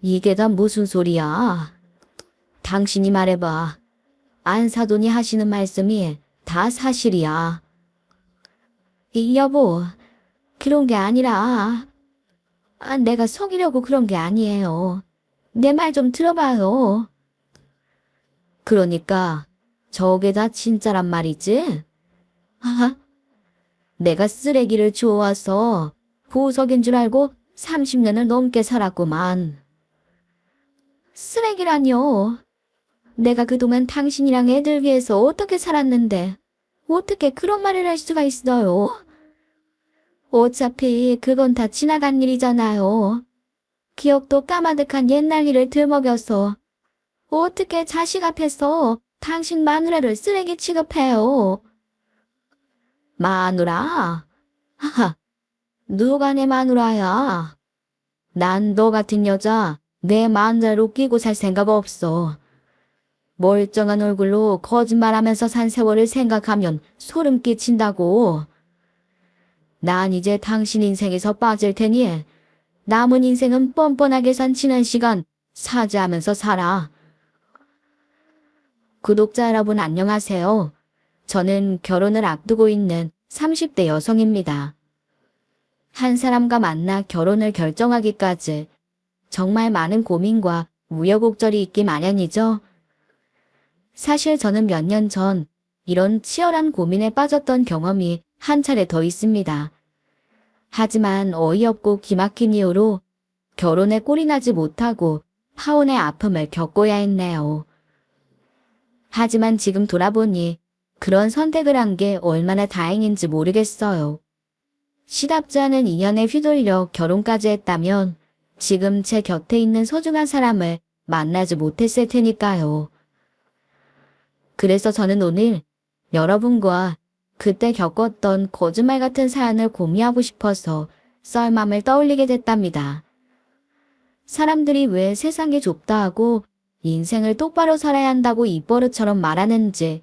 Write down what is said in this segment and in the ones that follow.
이게 다 무슨 소리야? 당신이 말해봐. 안 사돈이 하시는 말씀이 다 사실이야. 여보, 그런 게 아니라, 내가 속이려고 그런 게 아니에요. 내 말 좀 들어봐요. 그러니까 저게 다 진짜란 말이지? 아, 내가 쓰레기를 주워와서 보석인 줄 알고 30년을 넘게 살았구만. 쓰레기라뇨. 내가 그동안 당신이랑 애들 위해서 어떻게 살았는데 어떻게 그런 말을 할 수가 있어요? 어차피 그건 다 지나간 일이잖아요. 기억도 까마득한 옛날 일을 들먹여서 어떻게 자식 앞에서 당신 마누라를 쓰레기 취급해요? 마누라? 하하, 누가 내 마누라야? 난 너 같은 여자 내 마누라로 끼고 살 생각 없어. 멀쩡한 얼굴로 거짓말하면서 산 세월을 생각하면 소름 끼친다고. 난 이제 당신 인생에서 빠질 테니 남은 인생은 뻔뻔하게 산 지난 시간 사죄하면서 살아. 구독자 여러분 안녕하세요. 저는 결혼을 앞두고 있는 30대 여성입니다. 한 사람과 만나 결혼을 결정하기까지 정말 많은 고민과 우여곡절이 있기 마련이죠. 사실 저는 몇 년 전 이런 치열한 고민에 빠졌던 경험이 한 차례 더 있습니다. 하지만 어이없고 기막힌 이유로 결혼에 꼴이 나지 못하고 파혼의 아픔을 겪어야 했네요. 하지만 지금 돌아보니 그런 선택을 한 게 얼마나 다행인지 모르겠어요. 시답지 않은 인연에 휘둘려 결혼까지 했다면 지금 제 곁에 있는 소중한 사람을 만나지 못했을 테니까요. 그래서 저는 오늘 여러분과 그때 겪었던 거짓말 같은 사연을 공유하고 싶어서 썰맘을 떠올리게 됐답니다. 사람들이 왜 세상이 좁다 하고 인생을 똑바로 살아야 한다고 입버릇처럼 말하는지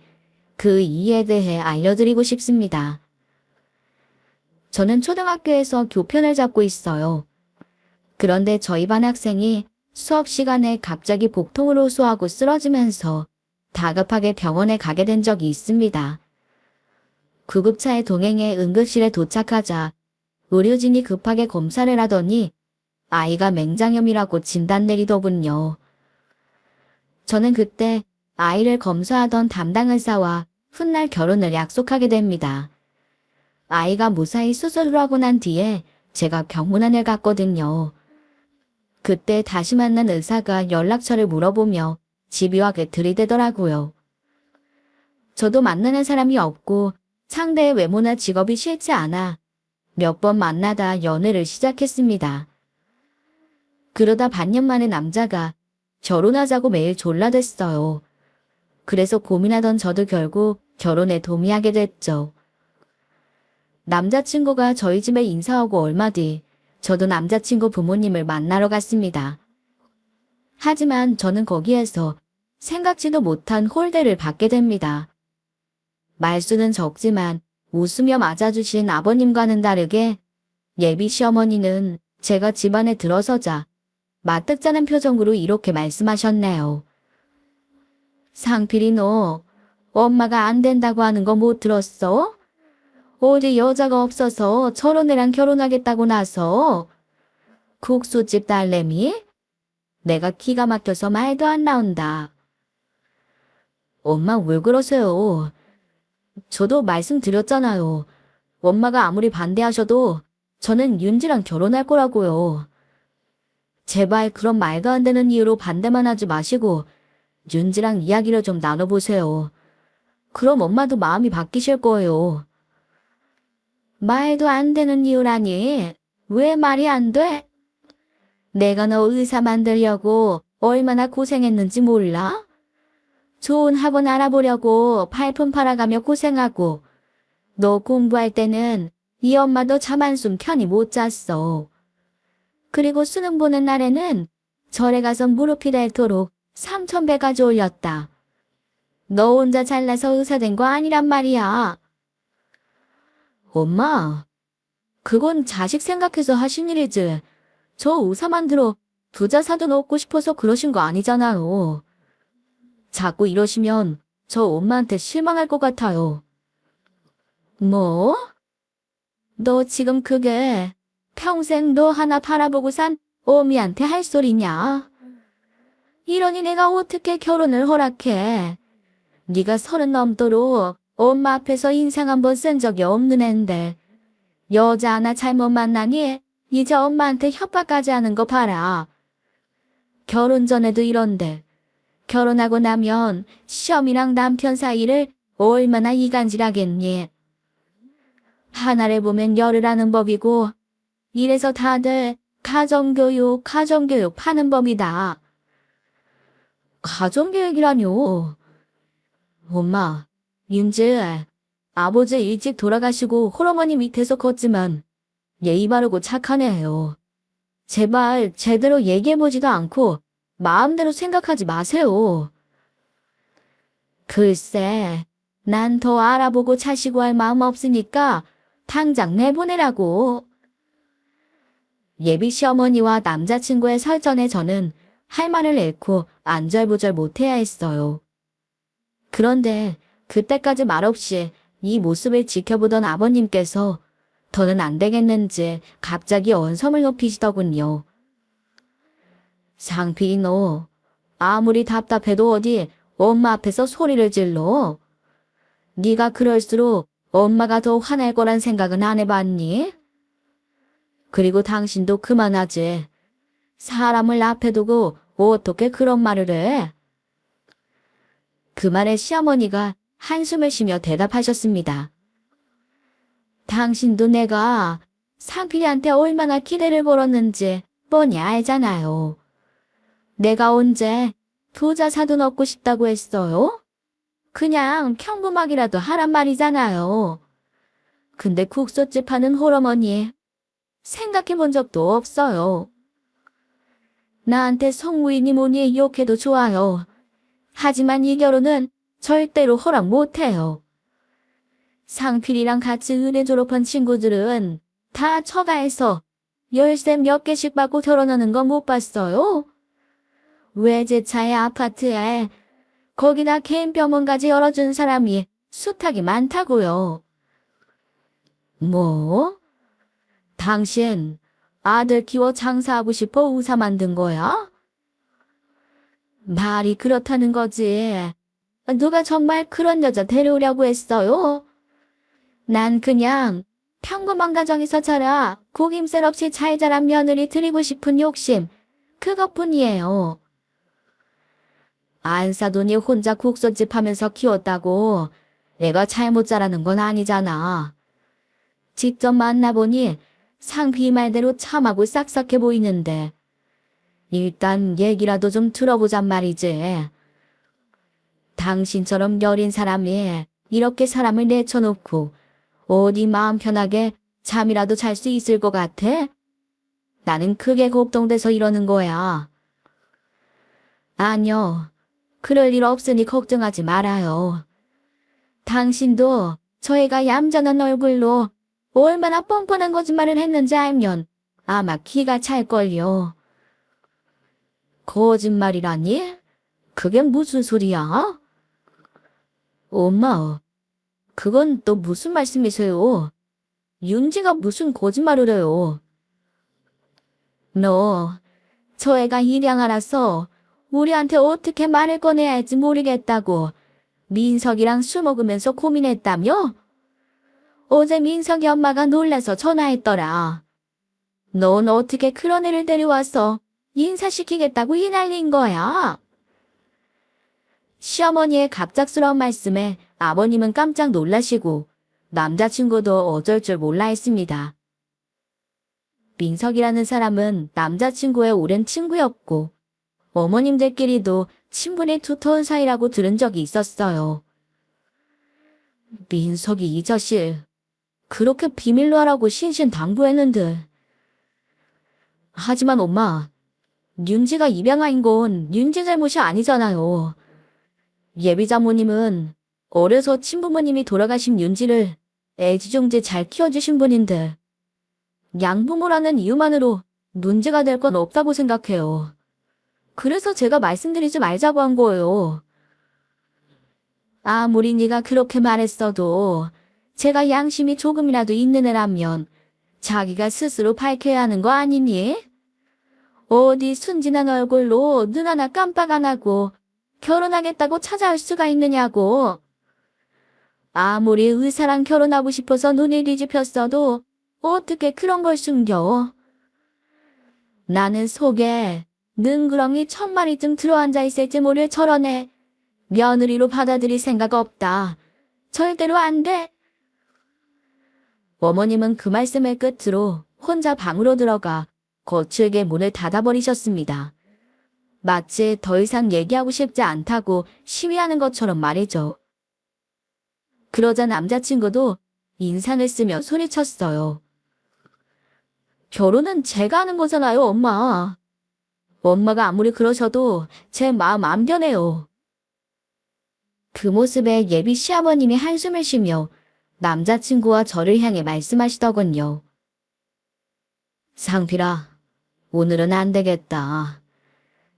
그 이유에 대해 알려드리고 싶습니다. 저는 초등학교에서 교편을 잡고 있어요. 그런데 저희 반 학생이 수업 시간에 갑자기 복통을 호소하고 쓰러지면서 다급하게 병원에 가게 된 적이 있습니다. 구급차에 동행해 응급실에 도착하자 의료진이 급하게 검사를 하더니 아이가 맹장염이라고 진단 내리더군요. 저는 그때 아이를 검사하던 담당 의사와 훗날 결혼을 약속하게 됩니다. 아이가 무사히 수술을 하고 난 뒤에 제가 병문안을 갔거든요. 그때 다시 만난 의사가 연락처를 물어보며 집요하게 들이대더라고요. 저도 만나는 사람이 없고 상대의 외모나 직업이 싫지 않아 몇 번 만나다 연애를 시작했습니다. 그러다 반년 만에 남자가 결혼하자고 매일 졸라댔어요. 그래서 고민하던 저도 결국 결혼에 동의하게 됐죠. 남자친구가 저희 집에 인사하고 얼마 뒤 저도 남자친구 부모님을 만나러 갔습니다. 하지만 저는 거기에서 생각지도 못한 홀대를 받게 됩니다. 말수는 적지만 웃으며 맞아주신 아버님과는 다르게 예비 시어머니는 제가 집안에 들어서자 마뜩자는 표정으로 이렇게 말씀하셨네요. 상필이 너 엄마가 안 된다고 하는 거 못 들었어? 어디 여자가 없어서 저런 애랑 결혼하겠다고 나서 국수집 딸내미? 내가 기가 막혀서 말도 안 나온다. 엄마 왜 그러세요? 저도 말씀드렸잖아요. 엄마가 아무리 반대하셔도 저는 윤지랑 결혼할 거라고요. 제발 그런 말도 안 되는 이유로 반대만 하지 마시고 윤지랑 이야기를 좀 나눠보세요. 그럼 엄마도 마음이 바뀌실 거예요. 말도 안 되는 이유라니? 왜 말이 안 돼? 내가 너 의사 만들려고 얼마나 고생했는지 몰라? 좋은 학원 알아보려고 발품 팔아가며 고생하고 너 공부할 때는 이 엄마도 잠 한숨 편히 못 잤어. 그리고 수능 보는 날에는 절에 가서 무릎이 닳도록 3,000배 가져올렸다. 너 혼자 잘나서 의사 된 거 아니란 말이야. 엄마, 그건 자식 생각해서 하신 일이지. 저 의사 만들어 부자 사돈 얻고 싶어서 그러신 거 아니잖아요. 자꾸 이러시면 저 엄마한테 실망할 것 같아요. 뭐? 너 지금 그게 평생 너 하나 바라보고 산 어미한테 할 소리냐? 이러니 내가 어떻게 결혼을 허락해? 네가 30 넘도록 엄마 앞에서 인상 한번 쓴 적이 없는 앤데 여자 하나 잘못 만나니 이제 엄마한테 협박까지 하는 거 봐라. 결혼 전에도 이런데 결혼하고 나면 시험이랑 남편 사이를 얼마나 이간질하겠니? 하나를 보면 열을 하는 법이고 이래서 다들 가정교육 파는 법이다. 가정교육이라뇨? 엄마, 윤지, 아버지 일찍 돌아가시고 홀어머니 밑에서 컸지만 예의 바르고 착한 애예요. 제발 제대로 얘기해보지도 않고 마음대로 생각하지 마세요. 글쎄, 난 더 알아보고 차시고 할 마음 없으니까 당장 내보내라고. 예비 시어머니와 남자친구의 설전에 저는 할 말을 잃고 안절부절 못해야 했어요. 그런데 그때까지 말없이 이 모습을 지켜보던 아버님께서 더는 안 되겠는지 갑자기 언성을 높이시더군요. 상필이 너 아무리 답답해도 어디 엄마 앞에서 소리를 질러? 네가 그럴수록 엄마가 더 화날 거란 생각은 안 해봤니? 그리고 당신도 그만하지. 사람을 앞에 두고 어떻게 그런 말을 해? 그 말에 시어머니가 한숨을 쉬며 대답하셨습니다. 당신도 내가 상필이한테 얼마나 기대를 걸었는지 뻔히 알잖아요. 내가 언제 부자 사돈 얻고 싶다고 했어요? 그냥 평범하기라도 하란 말이잖아요. 근데 국수집 하는 홀어머니 생각해 본 적도 없어요. 나한테 성무이니 뭐니 욕해도 좋아요. 하지만 이 결혼은 절대로 허락 못해요. 상필이랑 같이 의대 졸업한 친구들은 다 처가에서 열쇠 몇 개씩 받고 결혼하는 거 못 봤어요? 외제차의 아파트에 거기다 개인 병원까지 열어준 사람이 수탁이 많다고요. 뭐? 당신 아들 키워 장사하고 싶어 의사 만든 거야? 말이 그렇다는 거지. 누가 정말 그런 여자 데려오려고 했어요? 난 그냥 평범한 가정에서 자라 고김살 없이 잘 자란 며느리 드리고 싶은 욕심, 그것뿐이에요. 안사돈이 혼자 국수집 하면서 키웠다고 내가 잘못 자라는 건 아니잖아. 직접 만나보니 상피 말대로 참하고 싹싹해 보이는데 일단 얘기라도 좀 들어보잔 말이지. 당신처럼 여린 사람이 이렇게 사람을 내쳐놓고 어디 마음 편하게 잠이라도 잘 수 있을 것 같아? 나는 크게 걱정돼서 이러는 거야. 아니요. 그럴 일 없으니 걱정하지 말아요. 당신도 저희가 얌전한 얼굴로 얼마나 뻔뻔한 거짓말을 했는지 알면 아마 기가 찰걸요. 거짓말이라니? 그게 무슨 소리야? 엄마, 그건 또 무슨 말씀이세요? 윤지가 무슨 거짓말을 해요? 너, 저 애가 일양 알아서 우리한테 어떻게 말을 꺼내야 할지 모르겠다고 민석이랑 술 먹으면서 고민했다며? 어제 민석이 엄마가 놀라서 전화했더라. 넌 어떻게 그런 애를 데려와서 인사시키겠다고 이 난리인 거야? 시어머니의 갑작스러운 말씀에 아버님은 깜짝 놀라시고 남자친구도 어쩔 줄 몰라 했습니다. 민석이라는 사람은 남자친구의 오랜 친구였고 어머님들끼리도 친분이 두터운 사이라고 들은 적이 있었어요. 민석이 이 자식 그렇게 비밀로 하라고 신신당부했는데. 하지만 엄마, 윤지가 입양아인 건 윤지 잘못이 아니잖아요. 예비자모님은 어려서 친부모님이 돌아가신 윤지를 애지중지 잘 키워주신 분인데 양부모라는 이유만으로 문제가 될 건 없다고 생각해요. 그래서 제가 말씀드리지 말자고 한 거예요. 아무리 네가 그렇게 말했어도 제가 양심이 조금이라도 있는 애라면 자기가 스스로 밝혀야 하는 거 아니니? 어디 순진한 얼굴로 눈 하나 깜빡 안 하고 결혼하겠다고 찾아올 수가 있느냐고. 아무리 의사랑 결혼하고 싶어서 눈을 뒤집혔어도 어떻게 그런 걸 숨겨. 나는 속에 능그렁이 1000마리쯤 들어앉아 있을지 모를 저런 애 며느리로 받아들일 생각 없다. 절대로 안 돼. 어머님은 그 말씀을 끝으로 혼자 방으로 들어가 거칠게 문을 닫아버리셨습니다. 마치 더 이상 얘기하고 싶지 않다고 시위하는 것처럼 말이죠. 그러자 남자친구도 인상을 쓰며 소리쳤어요. 결혼은 제가 하는 거잖아요, 엄마. 엄마가 아무리 그러셔도 제 마음 안 변해요. 그 모습에 예비 시아버님이 한숨을 쉬며 남자친구와 저를 향해 말씀하시더군요. 상필아, 오늘은 안 되겠다.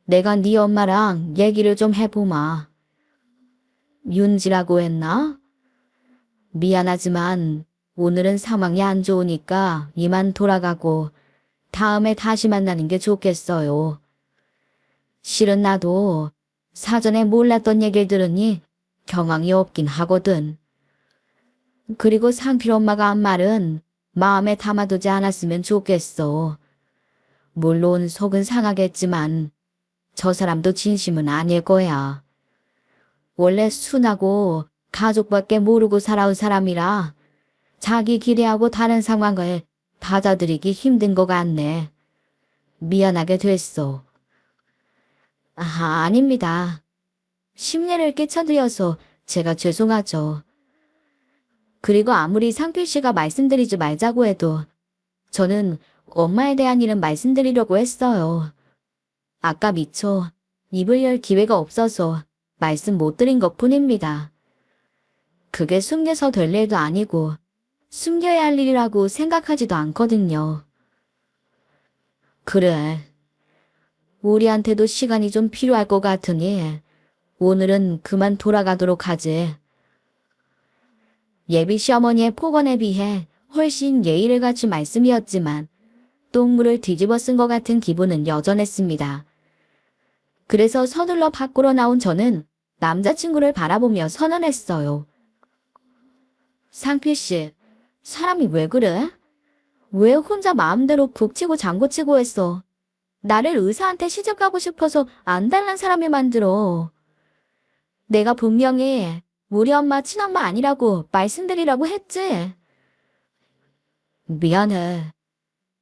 내가 네 엄마랑 얘기를 좀 해보마. 윤지라고 했나? 미안하지만 오늘은 상황이 안 좋으니까 이만 돌아가고 다음에 다시 만나는 게 좋겠어요. 실은 나도 사전에 몰랐던 얘기를 들으니 경황이 없긴 하거든. 그리고 상필 엄마가 한 말은 마음에 담아두지 않았으면 좋겠어. 물론 속은 상하겠지만 저 사람도 진심은 아닐 거야. 원래 순하고 가족밖에 모르고 살아온 사람이라 자기 기대하고 다른 상황을 받아들이기 힘든 것 같네. 미안하게 됐어. 아닙니다. 심려를 끼쳐드려서 제가 죄송하죠. 그리고 아무리 상필 씨가 말씀드리지 말자고 해도 저는 엄마에 대한 일은 말씀드리려고 했어요. 아까 미처 입을 열 기회가 없어서 말씀 못 드린 것뿐입니다. 그게 숨겨서 될 일도 아니고 숨겨야 할 일이라고 생각하지도 않거든요. 그래. 우리한테도 시간이 좀 필요할 것 같으니 오늘은 그만 돌아가도록 하지. 예비 시어머니의 폭언에 비해 훨씬 예의를 갖춘 말씀이었지만 똥물을 뒤집어 쓴 것 같은 기분은 여전했습니다. 그래서 서둘러 밖으로 나온 저는 남자친구를 바라보며 선언했어요. 상필 씨, 사람이 왜 그래? 왜 혼자 마음대로 북치고 장구치고 했어? 나를 의사한테 시집가고 싶어서 안달난 사람이 만들어. 내가 분명히 우리 엄마 친엄마 아니라고 말씀드리라고 했지. 미안해.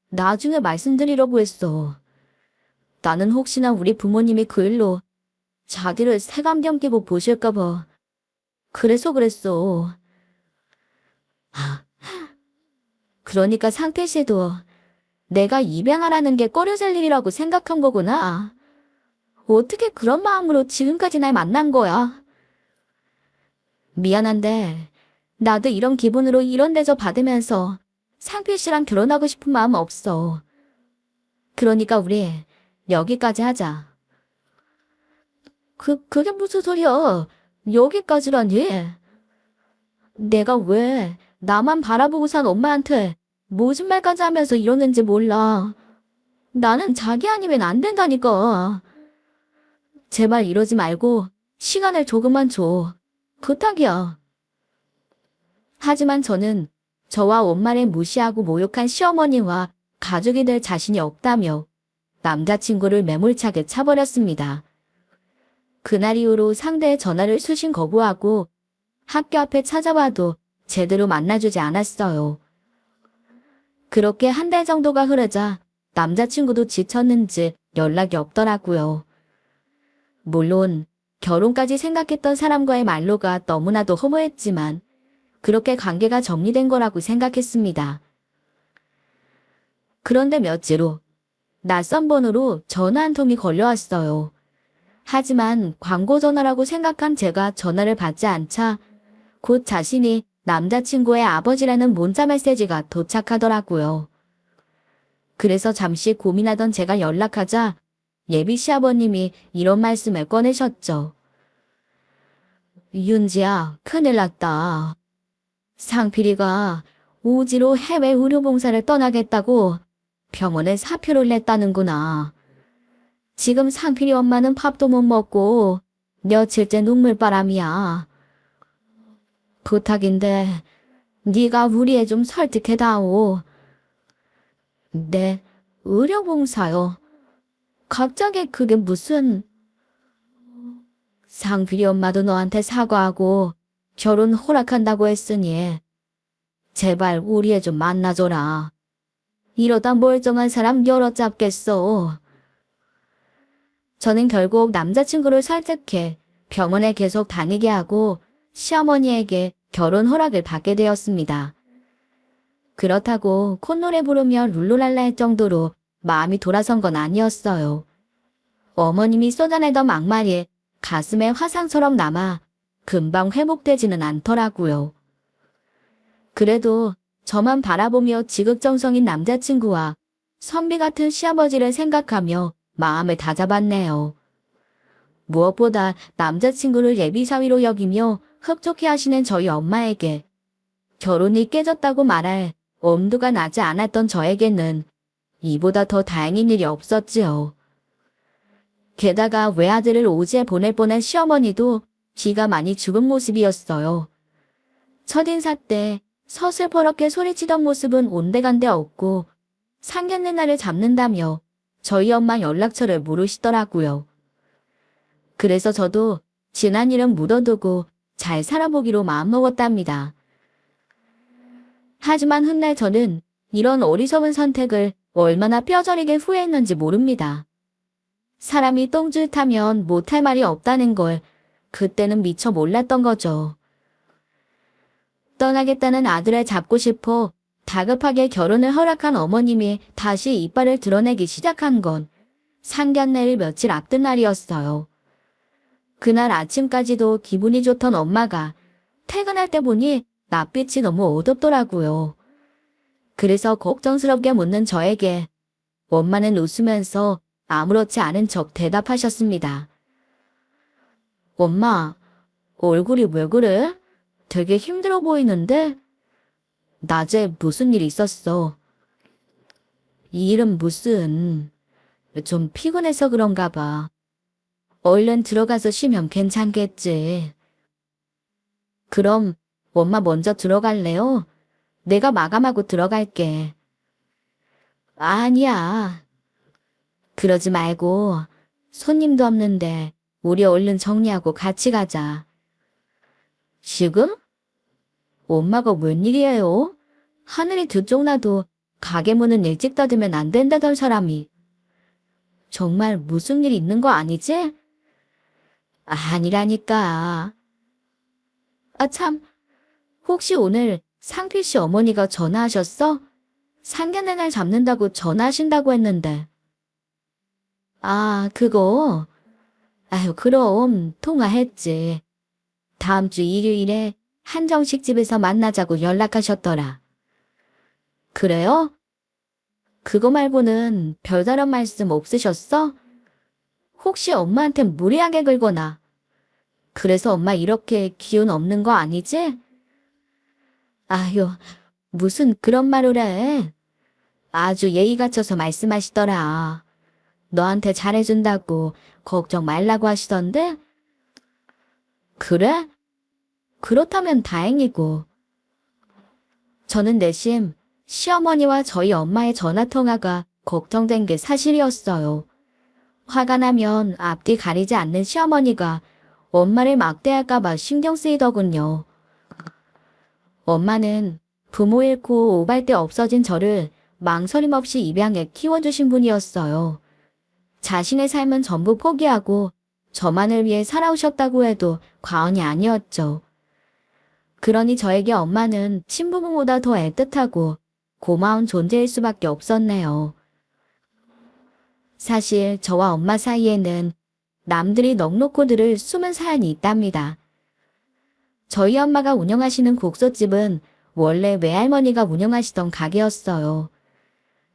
나중에 말씀드리려고 했어. 나는 혹시나 우리 부모님이 그 일로 자기를 색안경 끼고 보실까봐. 그래서 그랬어. 그러니까 상태 씨도 내가 입양하라는 게 꺼려질 일이라고 생각한 거구나. 어떻게 그런 마음으로 지금까지 날 만난 거야? 미안한데 나도 이런 기분으로 이런 대접 받으면서 상필 씨랑 결혼하고 싶은 마음 없어. 그러니까 우리 여기까지 하자. 그게 무슨 소리야? 여기까지라니? 내가 왜 나만 바라보고 산 엄마한테 무슨 말까지 하면서 이러는지 몰라. 나는 자기 아니면 안 된다니까. 제발 이러지 말고 시간을 조금만 줘. 부탁이야. 하지만 저는 저와 엄마를 무시하고 모욕한 시어머니와 가족이 될 자신이 없다며 남자친구를 매몰차게 차버렸습니다. 그날 이후로 상대의 전화를 수신 거부하고 학교 앞에 찾아와도 제대로 만나주지 않았어요. 그렇게 한 달 정도가 흐르자 남자친구도 지쳤는지 연락이 없더라고요. 물론 결혼까지 생각했던 사람과의 말로가 너무나도 허무했지만 그렇게 관계가 정리된 거라고 생각했습니다. 그런데 며칠 후 낯선 번호로 전화 한 통이 걸려왔어요. 하지만 광고 전화라고 생각한 제가 전화를 받지 않자 곧 자신이 남자친구의 아버지라는 문자 메시지가 도착하더라고요. 그래서 잠시 고민하던 제가 연락하자 예비 시아버님이 이런 말씀을 꺼내셨죠. 윤지야, 큰일 났다. 상필이가 오지로 해외 의료봉사를 떠나겠다고 병원에 사표를 냈다는구나. 지금 상필이 엄마는 밥도 못 먹고 며칠째 눈물바람이야. 부탁인데 네가 우리 애 좀 설득해다오. 네, 의료봉사요. 갑자기 그게 무슨... 상필이 엄마도 너한테 사과하고 결혼 허락한다고 했으니 제발 우리 애 좀 만나줘라. 이러다 멀쩡한 사람 여러 잡겠어. 저는 결국 남자친구를 설득해 병원에 계속 다니게 하고 시어머니에게 결혼 허락을 받게 되었습니다. 그렇다고 콧노래 부르며 룰루랄라 할 정도로 마음이 돌아선 건 아니었어요. 어머님이 쏟아내던 막말이 가슴에 화상처럼 남아 금방 회복되지는 않더라고요. 그래도 저만 바라보며 지극정성인 남자친구와 선비 같은 시아버지를 생각하며 마음을 다잡았네요. 무엇보다 남자친구를 예비사위로 여기며 흡족해 하시는 저희 엄마에게 결혼이 깨졌다고 말할 엄두가 나지 않았던 저에게는 이보다 더 다행인 일이 없었지요. 게다가 외아들을 오지에 보낼 뻔한 시어머니도 기가 많이 죽은 모습이었어요. 첫인사 때 서슬퍼렇게 소리치던 모습은 온데간데 없고 상견례 날을 잡는다며 저희 엄마 연락처를 물으시더라고요. 그래서 저도 지난 일은 묻어두고 잘 살아보기로 마음먹었답니다. 하지만 훗날 저는 이런 어리석은 선택을 얼마나 뼈저리게 후회했는지 모릅니다. 사람이 똥줄 타면 못할 말이 없다는 걸 그때는 미처 몰랐던 거죠. 떠나겠다는 아들을 잡고 싶어 다급하게 결혼을 허락한 어머님이 다시 이빨을 드러내기 시작한 건 상견례를 며칠 앞둔 날이었어요. 그날 아침까지도 기분이 좋던 엄마가 퇴근할 때 보니 낯빛이 너무 어둡더라고요. 그래서 걱정스럽게 묻는 저에게 엄마는 웃으면서 아무렇지 않은 척 대답하셨습니다. 엄마, 얼굴이 왜 그래? 되게 힘들어 보이는데? 낮에 무슨 일 있었어? 이 일은 무슨... 좀 피곤해서 그런가 봐. 얼른 들어가서 쉬면 괜찮겠지. 그럼 엄마 먼저 들어갈래요? 내가 마감하고 들어갈게. 아니야. 그러지 말고 손님도 없는데 우리 얼른 정리하고 같이 가자. 지금? 엄마가 웬일이에요? 하늘이 들쪽나도 가게 문은 일찍 닫으면 안 된다던 사람이. 정말 무슨 일 있는 거 아니지? 아니라니까. 아 참, 혹시 오늘 상필 씨 어머니가 전화하셨어? 상견례 날 잡는다고 전화하신다고 했는데. 아, 그거? 아유, 그럼 통화했지. 다음 주 일요일에 한정식 집에서 만나자고 연락하셨더라. 그래요? 그거 말고는 별다른 말씀 없으셨어? 혹시 엄마한테 무리하게 긁거나. 그래서 엄마 이렇게 기운 없는 거 아니지? 아유, 무슨 그런 말을 해. 아주 예의 갖춰서 말씀하시더라. 너한테 잘해준다고 걱정 말라고 하시던데? 그래? 그렇다면 다행이고. 저는 내심 시어머니와 저희 엄마의 전화통화가 걱정된 게 사실이었어요. 화가 나면 앞뒤 가리지 않는 시어머니가 엄마를 막대할까봐 신경 쓰이더군요. 엄마는 부모 잃고 오발때 없어진 저를 망설임 없이 입양해 키워주신 분이었어요. 자신의 삶은 전부 포기하고 저만을 위해 살아오셨다고 해도 과언이 아니었죠. 그러니 저에게 엄마는 친부모보다 더 애틋하고 고마운 존재일 수밖에 없었네요. 사실 저와 엄마 사이에는 남들이 넋놓고 들을 숨은 사연이 있답니다. 저희 엄마가 운영하시는 국소집은 원래 외할머니가 운영하시던 가게였어요.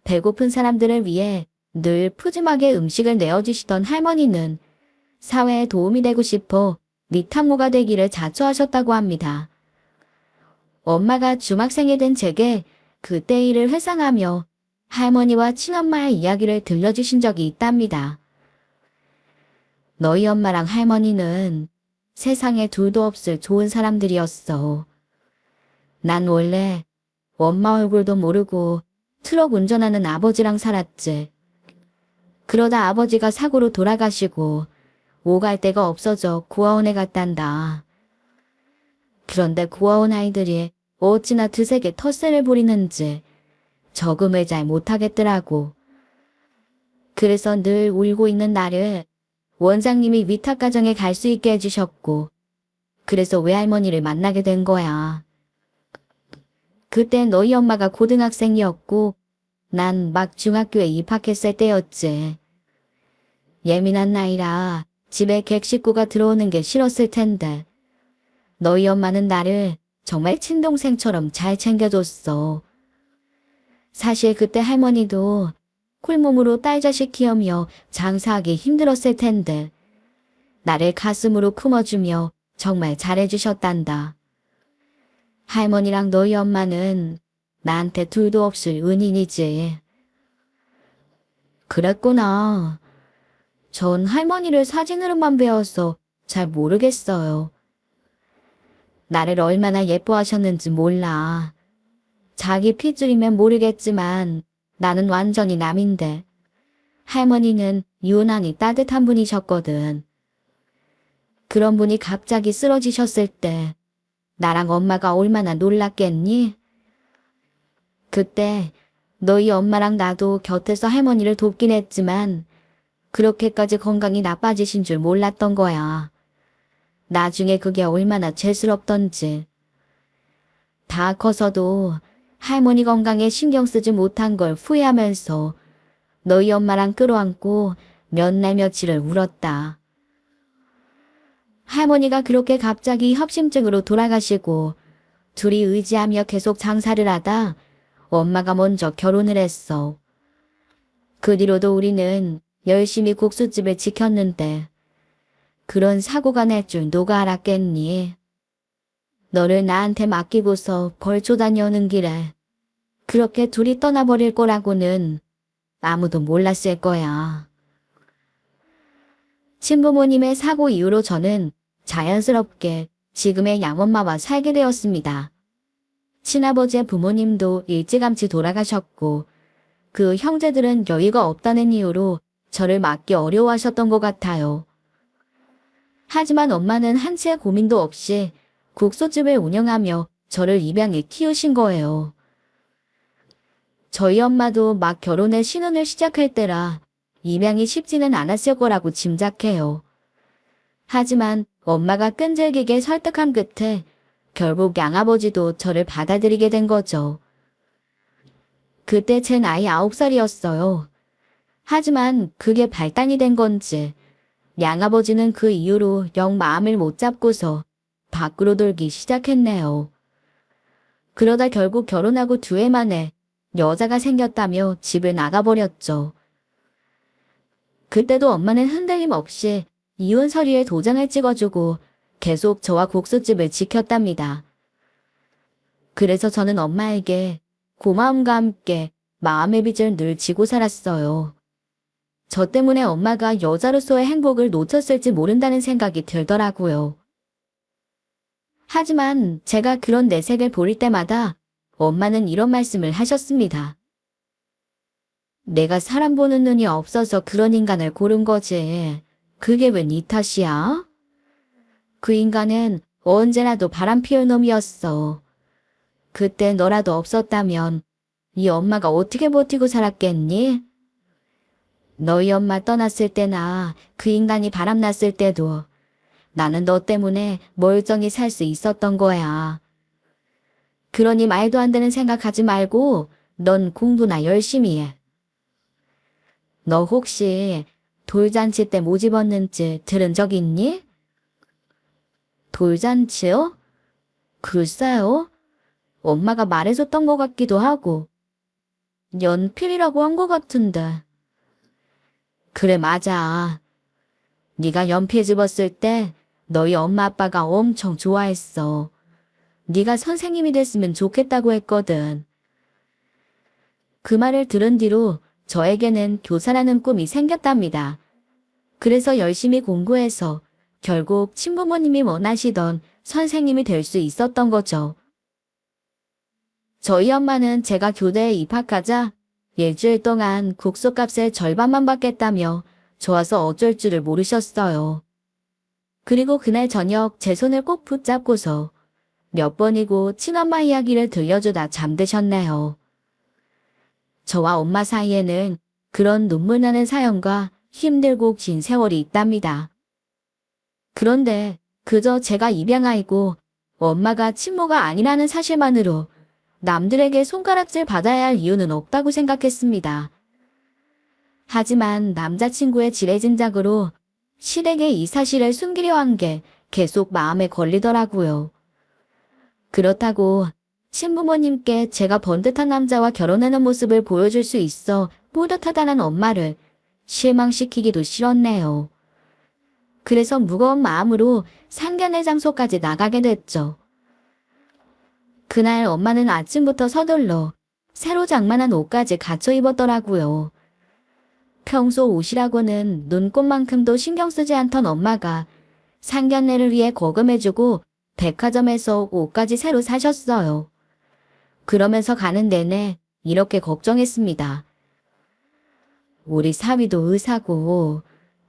배고픈 사람들을 위해 늘 푸짐하게 음식을 내어주시던 할머니는 사회에 도움이 되고 싶어 미탁모가 되기를 자처하셨다고 합니다. 엄마가 중학생이 된 제게 그때 일을 회상하며 할머니와 친엄마의 이야기를 들려주신 적이 있답니다. 너희 엄마랑 할머니는 세상에 둘도 없을 좋은 사람들이었어. 난 원래 엄마 얼굴도 모르고 트럭 운전하는 아버지랑 살았지. 그러다 아버지가 사고로 돌아가시고 오갈 데가 없어져 고아원에 갔단다. 그런데 고아원 아이들이 어찌나 드세게 텃세를 부리는지 적응을 잘 못하겠더라고. 그래서 늘 울고 있는 나를 원장님이 위탁가정에 갈 수 있게 해주셨고, 그래서 외할머니를 만나게 된 거야. 그때 너희 엄마가 고등학생이었고 난 막 중학교에 입학했을 때였지. 예민한 나이라 집에 객식구가 들어오는 게 싫었을 텐데 너희 엄마는 나를 정말 친동생처럼 잘 챙겨줬어. 사실 그때 할머니도 홀몸으로 딸 자식 키우며 장사하기 힘들었을 텐데 나를 가슴으로 품어주며 정말 잘해주셨단다. 할머니랑 너희 엄마는 나한테 둘도 없을 은인이지. 그랬구나. 전 할머니를 사진으로만 배워서 잘 모르겠어요. 나를 얼마나 예뻐하셨는지 몰라. 자기 핏줄이면 모르겠지만 나는 완전히 남인데 할머니는 유난히 따뜻한 분이셨거든. 그런 분이 갑자기 쓰러지셨을 때 나랑 엄마가 얼마나 놀랐겠니? 그때 너희 엄마랑 나도 곁에서 할머니를 돕긴 했지만 그렇게까지 건강이 나빠지신 줄 몰랐던 거야. 나중에 그게 얼마나 죄스럽던지. 다 커서도 할머니 건강에 신경 쓰지 못한 걸 후회하면서 너희 엄마랑 끌어안고 몇 날 며칠을 울었다. 할머니가 그렇게 갑자기 협심증으로 돌아가시고 둘이 의지하며 계속 장사를 하다 엄마가 먼저 결혼을 했어. 그 뒤로도 우리는 열심히 국수집을 지켰는데 그런 사고가 날 줄 누가 알았겠니? 너를 나한테 맡기고서 벌초 다녀오는 길에 그렇게 둘이 떠나버릴 거라고는 아무도 몰랐을 거야. 친부모님의 사고 이후로 저는 자연스럽게 지금의 양엄마와 살게 되었습니다. 친아버지의 부모님도 일찌감치 돌아가셨고 그 형제들은 여유가 없다는 이유로 저를 맡기 어려워하셨던 것 같아요. 하지만 엄마는 한치의 고민도 없이 국수집을 운영하며 저를 입양해 키우신 거예요. 저희 엄마도 막 결혼에 신혼을 시작할 때라 입양이 쉽지는 않았을 거라고 짐작해요. 하지만 엄마가 끈질기게 설득한 끝에 결국 양아버지도 저를 받아들이게 된 거죠. 그때 제 나이 9살이었어요. 하지만 그게 발단이 된 건지 양아버지는 그 이후로 영 마음을 못 잡고서 밖으로 돌기 시작했네요. 그러다 결국 결혼하고 2해 만에 여자가 생겼다며 집을 나가버렸죠. 그때도 엄마는 흔들림 없이 이혼 서류에 도장을 찍어주고 계속 저와 국수집을 지켰답니다. 그래서 저는 엄마에게 고마움과 함께 마음의 빚을 늘 지고 살았어요. 저 때문에 엄마가 여자로서의 행복을 놓쳤을지 모른다는 생각이 들더라고요. 하지만 제가 그런 내색을 보일 때마다 엄마는 이런 말씀을 하셨습니다. 내가 사람 보는 눈이 없어서 그런 인간을 고른 거지. 그게 왜 네 탓이야? 그 인간은 언제나도 바람 피울 놈이었어. 그때 너라도 없었다면 네 엄마가 어떻게 버티고 살았겠니? 너희 엄마 떠났을 때나 그 인간이 바람났을 때도 나는 너 때문에 멀쩡히 살 수 있었던 거야. 그러니 말도 안 되는 생각하지 말고 넌 공부나 열심히 해. 너 혹시 돌잔치 때 뭐 집었는지 들은 적 있니? 돌잔치요? 글쎄요. 엄마가 말해줬던 것 같기도 하고. 연필이라고 한 것 같은데. 그래, 맞아. 네가 연필 집었을 때 너희 엄마 아빠가 엄청 좋아했어. 네가 선생님이 됐으면 좋겠다고 했거든. 그 말을 들은 뒤로 저에게는 교사라는 꿈이 생겼답니다. 그래서 열심히 공부해서 결국 친부모님이 원하시던 선생님이 될 수 있었던 거죠. 저희 엄마는 제가 교대에 입학하자 일주일 동안 국수값의 절반만 받겠다며 좋아서 어쩔 줄을 모르셨어요. 그리고 그날 저녁 제 손을 꼭 붙잡고서 몇 번이고 친엄마 이야기를 들려주다 잠드셨네요. 저와 엄마 사이에는 그런 눈물 나는 사연과 힘들고 긴 세월이 있답니다. 그런데 그저 제가 입양아이고 엄마가 친모가 아니라는 사실만으로 남들에게 손가락질 받아야 할 이유는 없다고 생각했습니다. 하지만 남자친구의 지레짐작으로 실에게 이 사실을 숨기려 한 게 계속 마음에 걸리더라고요. 그렇다고 친부모님께 제가 번듯한 남자와 결혼하는 모습을 보여줄 수 있어 뿌듯하다는 엄마를 실망시키기도 싫었네요. 그래서 무거운 마음으로 상견례 장소까지 나가게 됐죠. 그날 엄마는 아침부터 서둘러 새로 장만한 옷까지 갖춰 입었더라고요. 평소 옷이라고는 눈꽃만큼도 신경 쓰지 않던 엄마가 상견례를 위해 거금해주고 백화점에서 옷까지 새로 사셨어요. 그러면서 가는 내내 이렇게 걱정했습니다. 우리 사위도 의사고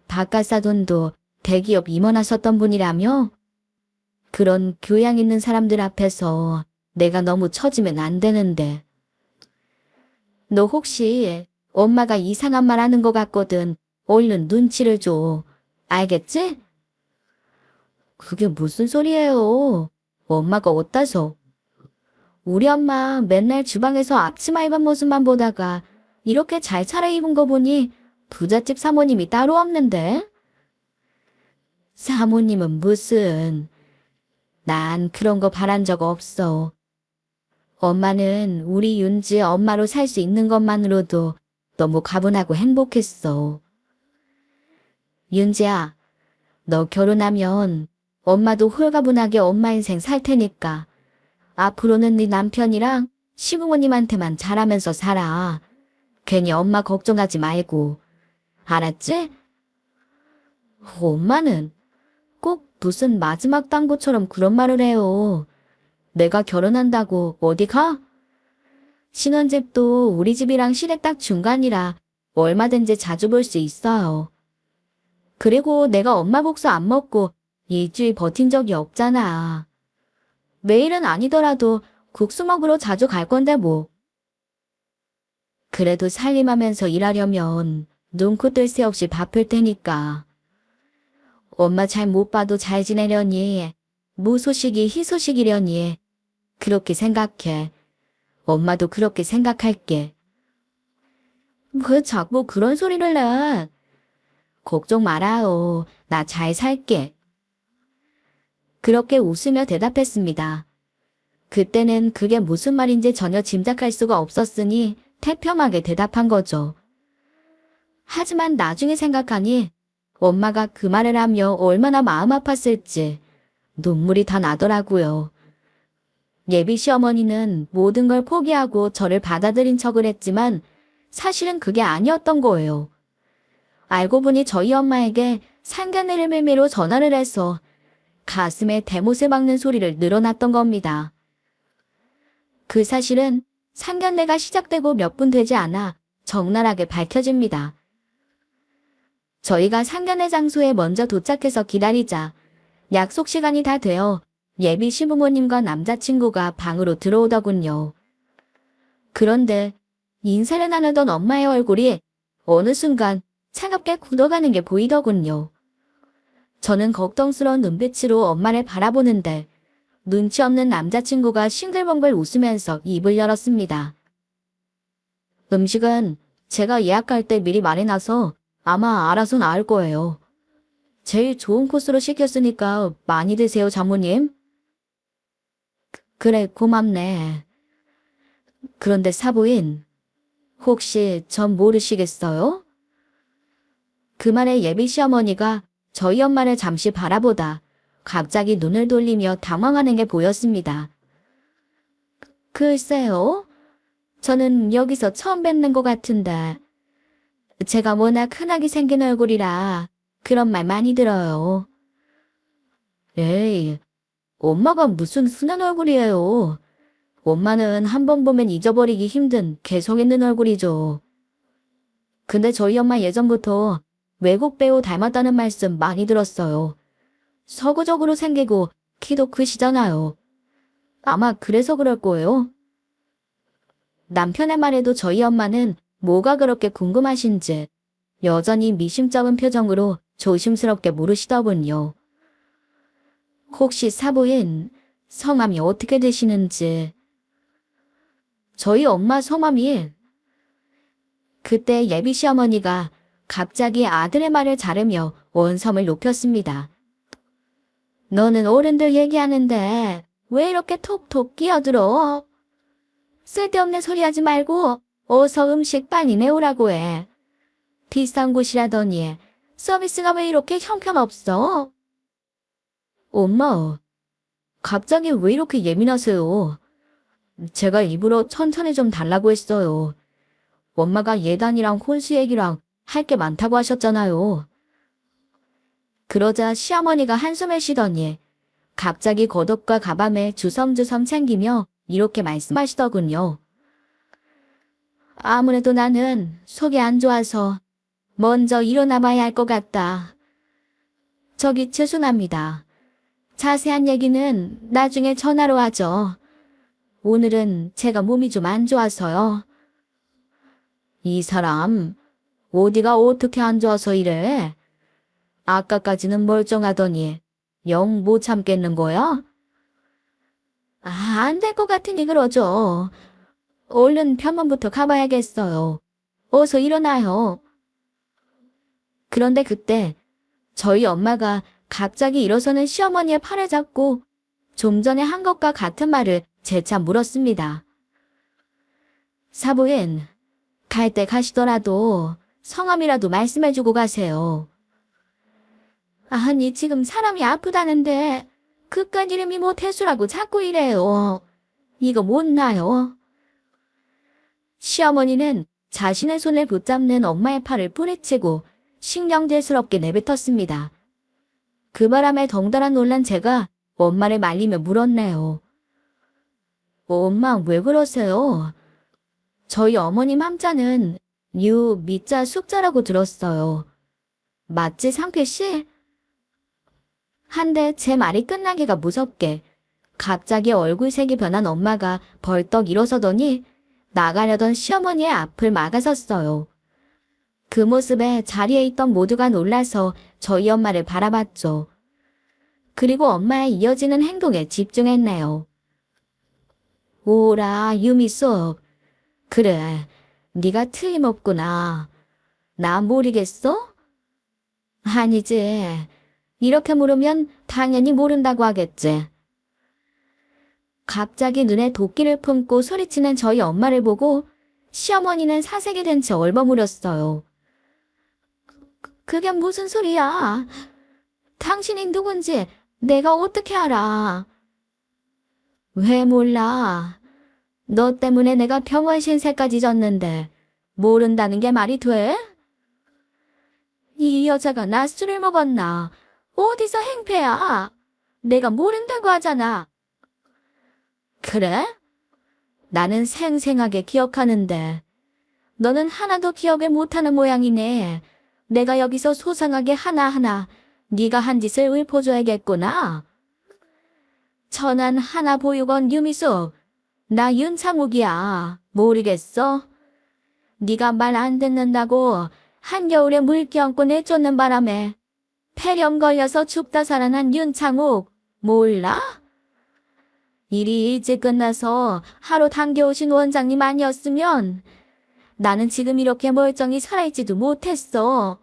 바깥사돈도 대기업 임원하셨던 분이라며? 그런 교양 있는 사람들 앞에서 내가 너무 처지면 안 되는데. 너 혹시 엄마가 이상한 말 하는 것 같거든. 얼른 눈치를 줘. 알겠지? 그게 무슨 소리예요? 엄마가 어따서? 우리 엄마 맨날 주방에서 앞치마 입은 모습만 보다가 이렇게 잘 차려입은 거 보니 부잣집 사모님이 따로 없는데? 사모님은 무슨... 난 그런 거 바란 적 없어. 엄마는 우리 윤지 엄마로 살 수 있는 것만으로도 너무 가분하고 행복했어. 윤지야, 너 결혼하면 엄마도 홀가분하게 엄마 인생 살 테니까 앞으로는 네 남편이랑 시부모님한테만 잘하면서 살아. 괜히 엄마 걱정하지 말고. 알았지? 엄마는 꼭 무슨 마지막 당부처럼 그런 말을 해요. 내가 결혼한다고 어디 가? 신혼집도 우리 집이랑 시댁 딱 중간이라 얼마든지 자주 볼 수 있어요. 그리고 내가 엄마 복수 안 먹고 일주일 버틴 적이 없잖아. 매일은 아니더라도 국수 먹으러 자주 갈 건데 뭐. 그래도 살림하면서 일하려면 눈코 뜰 새 없이 바쁠 테니까. 엄마 잘 못 봐도 잘 지내려니, 무소식이 희소식이려니. 그렇게 생각해. 엄마도 그렇게 생각할게. 왜 자꾸 그런 소리를 내? 걱정 말아요. 나 잘 살게. 그렇게 웃으며 대답했습니다. 그때는 그게 무슨 말인지 전혀 짐작할 수가 없었으니 태평하게 대답한 거죠. 하지만 나중에 생각하니 엄마가 그 말을 하며 얼마나 마음 아팠을지 눈물이 다 나더라고요. 예비 시어머니는 모든 걸 포기하고 저를 받아들인 척을 했지만 사실은 그게 아니었던 거예요. 알고 보니 저희 엄마에게 상견례를 매매로 전화를 해서 가슴에 대못을 박는 소리를 늘어놨던 겁니다. 그 사실은 상견례가 시작되고 몇 분 되지 않아 적나라하게 밝혀집니다. 저희가 상견례 장소에 먼저 도착해서 기다리자 약속 시간이 다 되어 예비 시부모님과 남자친구가 방으로 들어오더군요. 그런데 인사를 나누던 엄마의 얼굴이 어느 순간 차갑게 굳어가는 게 보이더군요. 저는 걱정스러운 눈빛으로 엄마를 바라보는데 눈치 없는 남자친구가 싱글벙글 웃으면서 입을 열었습니다. 음식은 제가 예약할 때 미리 말해놔서 아마 알아서 나을 거예요. 제일 좋은 코스로 시켰으니까 많이 드세요, 장모님. 그래, 고맙네. 그런데 사부인, 혹시 전 모르시겠어요? 그 말에 예비 시어머니가 저희 엄마를 잠시 바라보다 갑자기 눈을 돌리며 당황하는 게 보였습니다. 글쎄요. 저는 여기서 처음 뵙는 것 같은데 제가 워낙 흔하게 생긴 얼굴이라 그런 말 많이 들어요. 에이, 엄마가 무슨 흔한 얼굴이에요. 엄마는 한 번 보면 잊어버리기 힘든 개성 있는 얼굴이죠. 근데 저희 엄마 예전부터 외국 배우 닮았다는 말씀 많이 들었어요. 서구적으로 생기고 키도 크시잖아요. 아마 그래서 그럴 거예요. 남편의 말에도 저희 엄마는 뭐가 그렇게 궁금하신지 여전히 미심쩍은 표정으로 조심스럽게 물으시더군요. 혹시 사부인 성함이 어떻게 되시는지. 저희 엄마 성함이. 그때 예비 시어머니가 갑자기 아들의 말을 자르며 원성을 높였습니다. 너는 어른들 얘기하는데 왜 이렇게 톡톡 끼어들어? 쓸데없는 소리 하지 말고 어서 음식 빨리 내오라고 해. 비싼 곳이라더니 서비스가 왜 이렇게 형편없어? 엄마, 갑자기 왜 이렇게 예민하세요? 제가 입으로 천천히 좀 달라고 했어요. 엄마가 예단이랑 혼수 얘기랑 할 게 많다고 하셨잖아요. 그러자 시어머니가 한숨을 쉬더니 갑자기 겉옷과 가방을 주섬주섬 챙기며 이렇게 말씀하시더군요. 아무래도 나는 속이 안 좋아서 먼저 일어나 봐야 할 것 같다. 저기 죄송합니다. 자세한 얘기는 나중에 전화로 하죠. 오늘은 제가 몸이 좀 안 좋아서요. 이 사람 어디가 어떻게 안 좋아서 이래? 아까까지는 멀쩡하더니 영 못 참겠는 거야? 아, 안 될 것 같으니 그러죠. 얼른 병원부터 가봐야겠어요. 어서 일어나요. 그런데 그때 저희 엄마가 갑자기 일어서는 시어머니의 팔을 잡고 좀 전에 한 것과 같은 말을 재차 물었습니다. 사부인, 갈 때 가시더라도 성함이라도 말씀해주고 가세요. 아니, 지금 사람이 아프다는데 그깟 이름이 뭐 대수라고 자꾸 이래요. 이거 못 나요. 시어머니는 자신의 손을 붙잡는 엄마의 팔을 뿌리치고 신경질스럽게 내뱉었습니다. 그 바람에 덩달아 놀란 제가 엄마를 말리며 물었네요. 엄마 왜 그러세요? 저희 어머님 함자는 미자 숙자라고 들었어요. 맞지 상쾌씨? 한데 제 말이 끝나기가 무섭게 갑자기 얼굴색이 변한 엄마가 벌떡 일어서더니 나가려던 시어머니의 앞을 막아섰어요. 그 모습에 자리에 있던 모두가 놀라서 저희 엄마를 바라봤죠. 그리고 엄마의 이어지는 행동에 집중했네요. 오라 유미숙. 그래, 네가 틀림없구나. 나 모르겠어? 아니지. 이렇게 물으면 당연히 모른다고 하겠지. 갑자기 눈에 도끼를 품고 소리치는 저희 엄마를 보고 시어머니는 사색이 된 채 얼버무렸어요. 그게 무슨 소리야? 당신이 누군지 내가 어떻게 알아? 왜 몰라? 너 때문에 내가 병원 신세까지 졌는데 모른다는 게 말이 돼? 이 여자가 나 술을 먹었나? 어디서 행패야? 내가 모른다고 하잖아. 그래? 나는 생생하게 기억하는데 너는 하나도 기억을 못하는 모양이네. 내가 여기서 소상하게 하나하나 네가 한 짓을 읊어줘야겠구나. 천안 하나보육원 유미숙, 나 윤창욱이야. 모르겠어? 네가 말 안 듣는다고 한겨울에 물 껴안고 내쫓는 바람에 폐렴 걸려서 죽다 살아난 윤창욱, 몰라? 일이 일찍 끝나서 하루 당겨오신 원장님 아니었으면 나는 지금 이렇게 멀쩡히 살아있지도 못했어.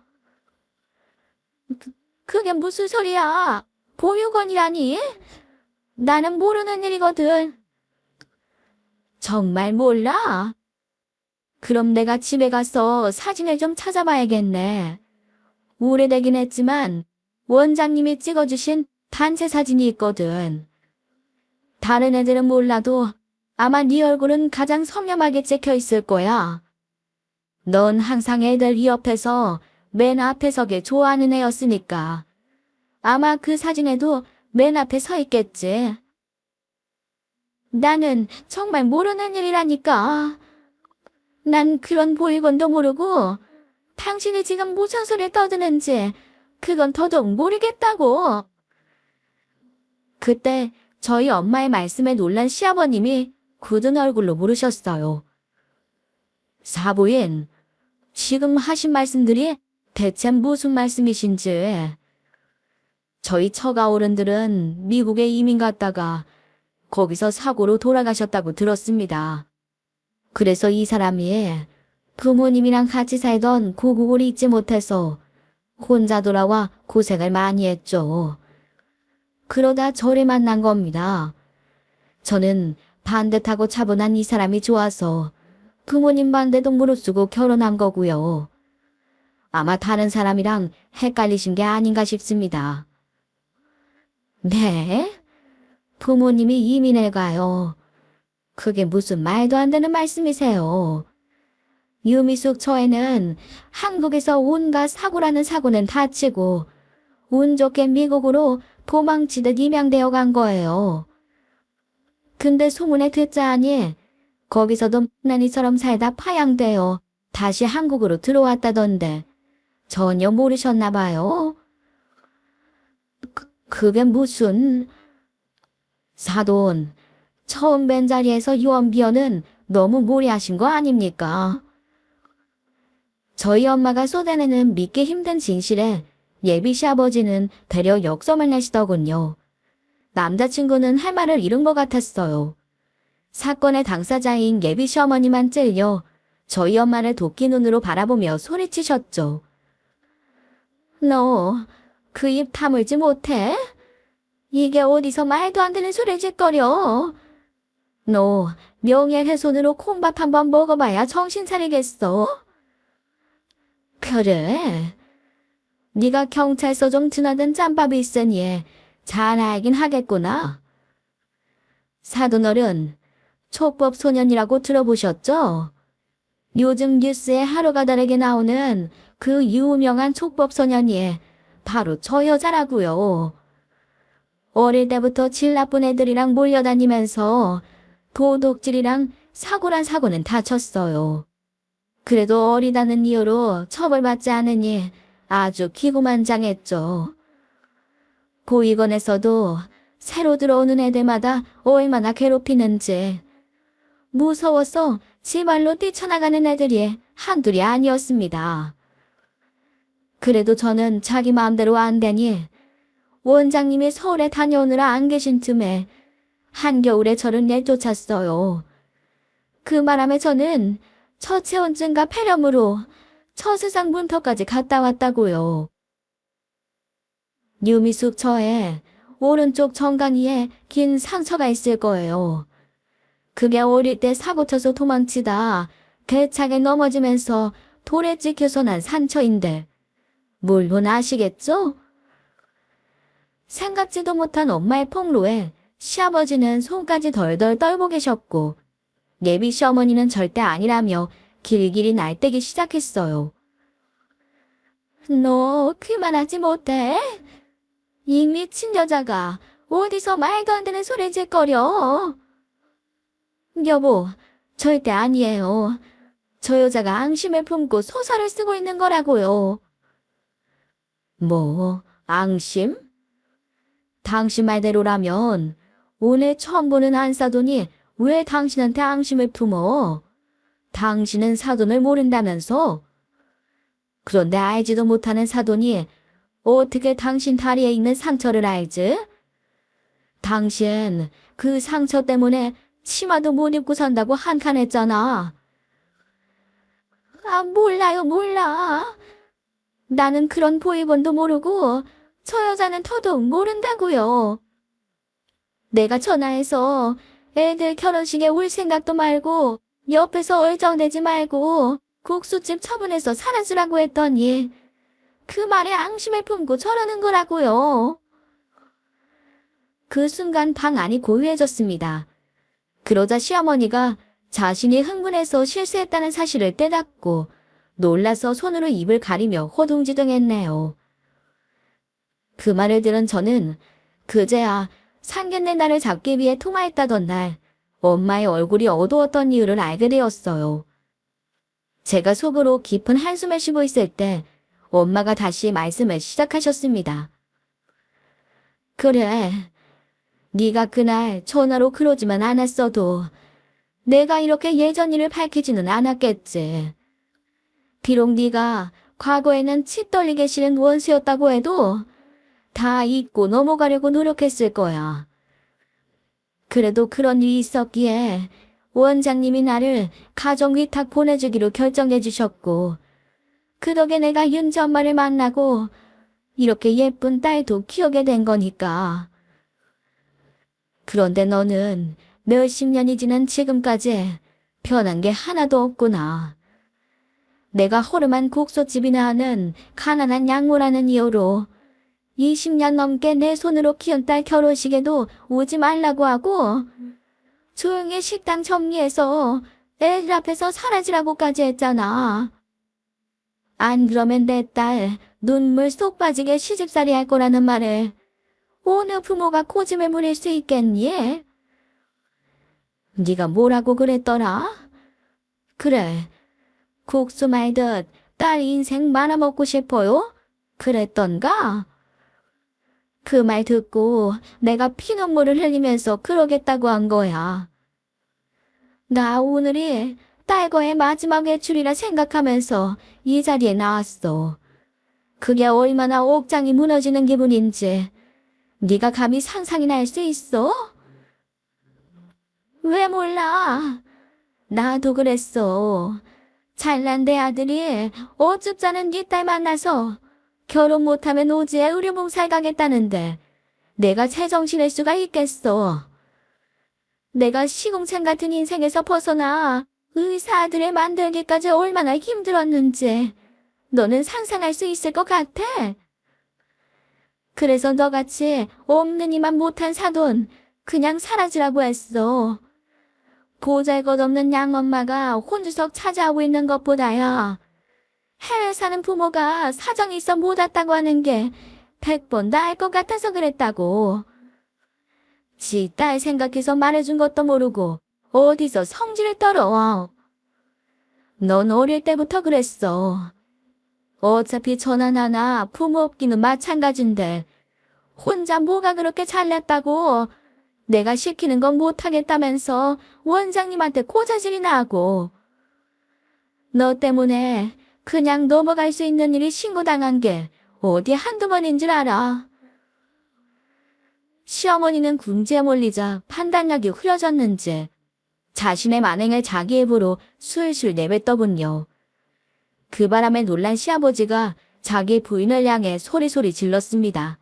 그게 무슨 소리야? 보육원이라니? 나는 모르는 일이거든. 정말 몰라? 그럼 내가 집에 가서 사진을 좀 찾아봐야겠네. 오래되긴 했지만 원장님이 찍어주신 단체 사진이 있거든. 다른 애들은 몰라도 아마 네 얼굴은 가장 선명하게 찍혀 있을 거야. 넌 항상 애들 이 옆에서 맨 앞에 서게 좋아하는 애였으니까. 아마 그 사진에도 맨 앞에 서 있겠지. 나는 정말 모르는 일이라니까. 난 그런 보이건도 모르고 당신이 지금 무슨 소리를 떠드는지 그건 더더욱 모르겠다고. 그때 저희 엄마의 말씀에 놀란 시아버님이 굳은 얼굴로 물으셨어요. 사부인, 지금 하신 말씀들이 대체 무슨 말씀이신지. 저희 처가 어른들은 미국에 이민 갔다가 거기서 사고로 돌아가셨다고 들었습니다. 그래서 이 사람이 부모님이랑 같이 살던 고국을 잊지 못해서 혼자 돌아와 고생을 많이 했죠. 그러다 저를 만난 겁니다. 저는 반듯하고 차분한 이 사람이 좋아서 부모님 반대도 무릅쓰고 결혼한 거고요. 아마 다른 사람이랑 헷갈리신 게 아닌가 싶습니다. 네? 부모님이 이민을 가요. 그게 무슨 말도 안 되는 말씀이세요. 유미숙 처에는 한국에서 온갖 사고라는 사고는 다치고 운 좋게 미국으로 도망치듯 입양되어 간 거예요. 근데 소문에 듣자하니 거기서도 난이처럼 살다 파양되어 다시 한국으로 들어왔다던데 전혀 모르셨나 봐요. 그게 무슨... 사돈, 처음 뵌 자리에서 유언비어는 너무 무리하신 거 아닙니까? 저희 엄마가 쏟아내는 믿기 힘든 진실에 예비 시아버지는 되려 역성을 내시더군요. 남자친구는 할 말을 잃은 것 같았어요. 사건의 당사자인 예비 시어머니만 찔려 저희 엄마를 도끼 눈으로 바라보며 소리치셨죠. 너 그 입 다물지 못해? 이게 어디서 말도 안 되는 소리 짓거려. 너 명예훼손으로 콩밥 한번 먹어봐야 정신 차리겠어. 그래. 네가 경찰서 좀 드나든 짬밥이 있으니 잘 알긴 하겠구나. 사돈어른, 촉법소년이라고 들어보셨죠? 요즘 뉴스에 하루가 다르게 나오는 그 유명한 촉법소년이 바로 저 여자라고요. 어릴 때부터 질 나쁜 애들이랑 몰려다니면서 도둑질이랑 사고란 사고는 다쳤어요. 그래도 어리다는 이유로 처벌받지 않으니 아주 기고만장했죠. 고위건에서도 새로 들어오는 애들마다 얼마나 괴롭히는지 무서워서 지발로 뛰쳐나가는 애들이 한둘이 아니었습니다. 그래도 저는 자기 마음대로 안 되니 원장님이 서울에 다녀오느라 안 계신 틈에 한겨울에 저를 내쫓았어요. 그 바람에 저는 처체온증과 폐렴으로 처세상 문턱까지 갔다 왔다고요. 유미숙 처에 오른쪽 정강이에 긴 상처가 있을 거예요. 그게 어릴 때 사고쳐서 도망치다 개차게 넘어지면서 돌에 찍혀서 난 상처인데 물론 아시겠죠? 생각지도 못한 엄마의 폭로에 시아버지는 손까지 덜덜 떨고 계셨고 예비 시어머니는 절대 아니라며 길길이 날뛰기 시작했어요. 너 그만하지 못해? 이 미친 여자가 어디서 말도 안 되는 소리 짓거려. 여보, 절대 아니에요. 저 여자가 앙심을 품고 소설을 쓰고 있는 거라고요. 뭐, 앙심? 당신 말대로라면 오늘 처음 보는 안사돈이 왜 당신한테 앙심을 품어? 당신은 사돈을 모른다면서? 그런데 알지도 못하는 사돈이 어떻게 당신 다리에 있는 상처를 알지? 당신 그 상처 때문에 치마도 못 입고 산다고 한탄했잖아. 아, 몰라요, 몰라. 나는 그런 보이번도 모르고 저 여자는 더더욱 모른다고요. 내가 전화해서 애들 결혼식에 올 생각도 말고 옆에서 얼쩡대지 말고 국수집 처분해서 사라지라고 했더니 그 말에 앙심을 품고 저러는 거라고요. 그 순간 방 안이 고요해졌습니다. 그러자 시어머니가 자신이 흥분해서 실수했다는 사실을 깨닫고 놀라서 손으로 입을 가리며 호둥지둥했네요. 그 말을 들은 저는 그제야 상견례 날을 잡기 위해 통화했다던 날 엄마의 얼굴이 어두웠던 이유를 알게 되었어요. 제가 속으로 깊은 한숨을 쉬고 있을 때 엄마가 다시 말씀을 시작하셨습니다. 그래, 네가 그날 전화로 그러지만 않았어도 내가 이렇게 예전 일을 밝히지는 않았겠지. 비록 네가 과거에는 치 떨리게 싫은 원수였다고 해도 다 잊고 넘어가려고 노력했을 거야. 그래도 그런 일이 있었기에 원장님이 나를 가정위탁 보내주기로 결정해 주셨고 그 덕에 내가 윤지 엄마를 만나고 이렇게 예쁜 딸도 키우게 된 거니까. 그런데 너는 몇십 년이 지난 지금까지 변한 게 하나도 없구나. 내가 허름한 국수집이나 하는 가난한 양모라는 이유로 20년 넘게 내 손으로 키운 딸 결혼식에도 오지 말라고 하고 조용히 식당 정리해서 애들 앞에서 사라지라고까지 했잖아. 안 그러면 내 딸 눈물 쏙 빠지게 시집살이 할 거라는 말을 어느 부모가 고집을 부릴 수 있겠니? 네가 뭐라고 그랬더라? 그래, 국수 말듯 딸 인생 말아먹고 싶어요? 그랬던가? 그 말 듣고 내가 피눈물을 흘리면서 그러겠다고 한 거야. 나 오늘이 딸과의 마지막 외출이라 생각하면서 이 자리에 나왔어. 그게 얼마나 옥장이 무너지는 기분인지 네가 감히 상상이나 할 수 있어? 왜 몰라? 나도 그랬어. 잘난 내 아들이 어쭙잖은 네 딸 만나서 결혼 못하면 오지에 의료봉사에 가겠다는데 내가 제정신일 수가 있겠어. 내가 시궁창 같은 인생에서 벗어나 의사 아들을 만들기까지 얼마나 힘들었는지 너는 상상할 수 있을 것 같아? 그래서 너같이 없는 이만 못한 사돈 그냥 사라지라고 했어. 보잘것없는 양엄마가 혼주석 차지하고 있는 것보다야 해외 사는 부모가 사정이 있어 못 왔다고 하는 게 100번 나을 것 같아서 그랬다고. 지 딸 생각해서 말해준 것도 모르고 어디서 성질을 떨어. 넌 어릴 때부터 그랬어. 어차피 전화 하나 부모 없기는 마찬가지인데 혼자 뭐가 그렇게 잘났다고 내가 시키는 건 못하겠다면서 원장님한테 고자질이나 하고. 너 때문에 그냥 넘어갈 수 있는 일이 신고당한 게 어디 한두 번인 줄 알아. 시어머니는 궁지에 몰리자 판단력이 흐려졌는지 자신의 만행을 자기 입으로 술술 내뱉더군요. 그 바람에 놀란 시아버지가 자기 부인을 향해 소리소리 질렀습니다.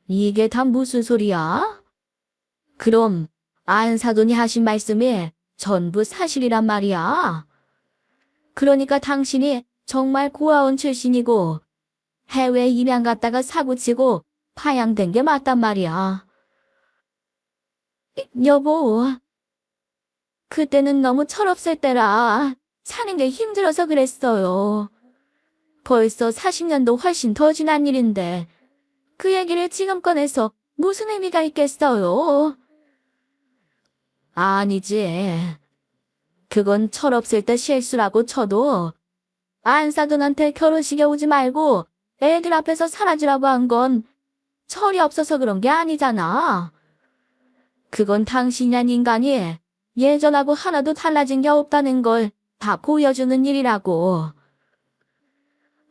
이게 다 무슨 소리야? 그럼 안사돈이 하신 말씀이 전부 사실이란 말이야. 그러니까 당신이 정말 고아원 출신이고 해외 입양 갔다가 사고치고 파양된 게 맞단 말이야. 여보, 그때는 너무 철없을 때라 사는 게 힘들어서 그랬어요. 벌써 40년도 훨씬 더 지난 일인데 그 얘기를 지금 꺼내서 무슨 의미가 있겠어요? 아니지. 그건 철없을 때 실수라고 쳐도 안사돈한테 결혼식에 오지 말고 애들 앞에서 사라지라고 한 건 철이 없어서 그런 게 아니잖아. 그건 당신이란 인간이 예전하고 하나도 달라진 게 없다는 걸 다 보여주는 일이라고.